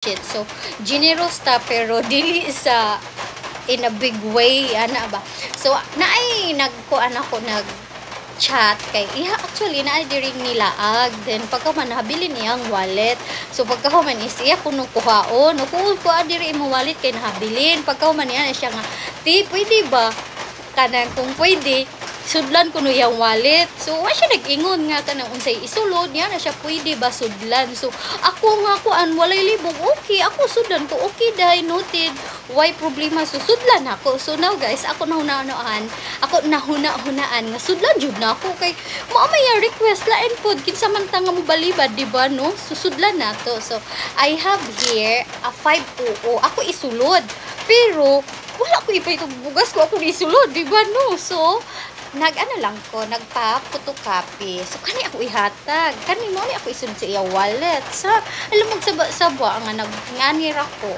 shit. So, generous ta pero dili sa in a big way ana ba. So, naay nagkuan ako chat kay iha actually na diri nilaag then pagka man nabili niyang wallet so pagka man is iya kuno kuhaon ko diri mo wallet kay nahabilin pagka man niya siya nga ti pwede ba kanang kung pwede sudlan kuno yang wallet so wa siya nag-ingon nga kanang unsay isulod niya na siya pwede ba sudlan so ako nga kuan walay libog okay ako sudlan ko okay dai noted why problema so sudlan ako so now guys ako nahuna-hunaan nga sudlan jud na ako kay mao may request lain pod kinsa man ta nga mo balibad di ba no susudlan nato so I have here a 500 ako isulod pero wala ko ipaytog bugas ko ako isulod di ba no so nag-ano lang ko, nagpa-photocopy. So, kani ako ihatag. Kani mo ni ako isunod sa iya wallet. Sa, alam mo, saba nga nganira ko.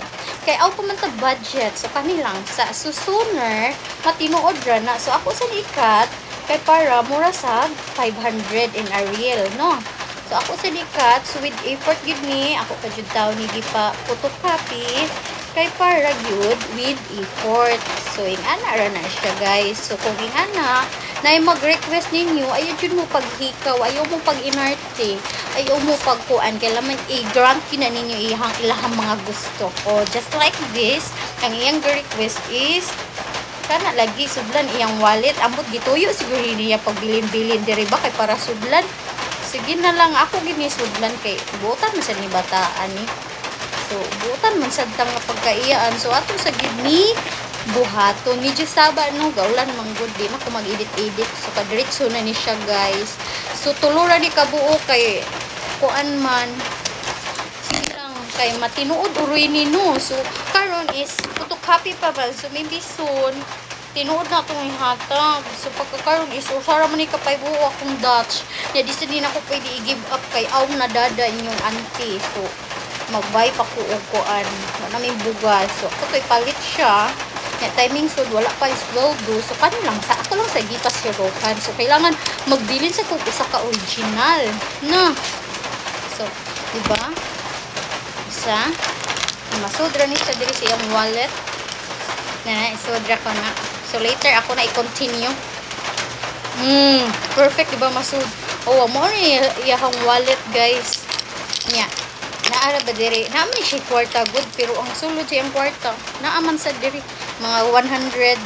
Kaya ako pa man budget. So, kani lang. So, sooner, matinuod ra na. So, ako sa ikat, kay para mura sa 500 in a real, no? So, ako sa ikat, so with effort give me, ako pa jud daw ni pa photocopy kay para gyud with effort. So, ingana ra na siya, guys. So, kung ingana, na mag-request ninyo, ayaw jud mo paghikaw, ayaw mo pag-inarte, ayaw mo pagkuan, kailangan i-grant na ninyo ilahang mga gusto. O, just like this, ang iyang request is, kana lagi, sudlan iyang wallet, ambot gituyo, siguro niya pagbilin-bilin, diri ba, kay para sudlan. Sige na lang, ako gini sudlan, kay buotan man sa ni bataan, eh. So, buotan man sa tang pagkaiyaan. So, ato sa gini, buhaton. Medyo saba, no? Gaulan, manggod. Di na ko mag-edit-edit. So, kadiretso na ni siya, guys. So, tulura ni kabuo kay kuan man. Sige lang, kay matinuod uroy ni, no? So, karon is, photocopy pa ba? So, maybe soon, tinuod na itong ihatag. So, pagkakaroon is, usara man ni kapay buo akong Dutch. Ya, di sa din ako pwede i-give up kay aw na dada inyong auntie. So, mag-buy pa ko o kuan. Wala may bugal. So, ako to'y palit siya. Ya, timing so, wala pa is sweldo. So, lang sa ako lang sa gipas sirokan. So, kailangan magbilin sa kung isa ka original. Na. So, diba? Isa. Masudra ni siya diri sa iyong wallet. Na, isudra ko na. So, later ako na i-continue. Perfect, diba, masud? Oh, mo na iyahang wallet, guys. Nya. Naara ba diri? Naaman siya kwarta good, pero ang sulod siya ang kwarta. Naaman sa diri. Mga 135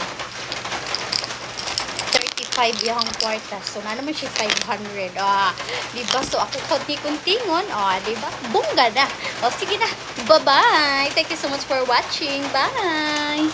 yung kwarta. So, na naman siya 500. Diba? So, ako kunti-kuntingon. Diba? Bongga na. O, sige na. Bye-bye. Thank you so much for watching. Bye!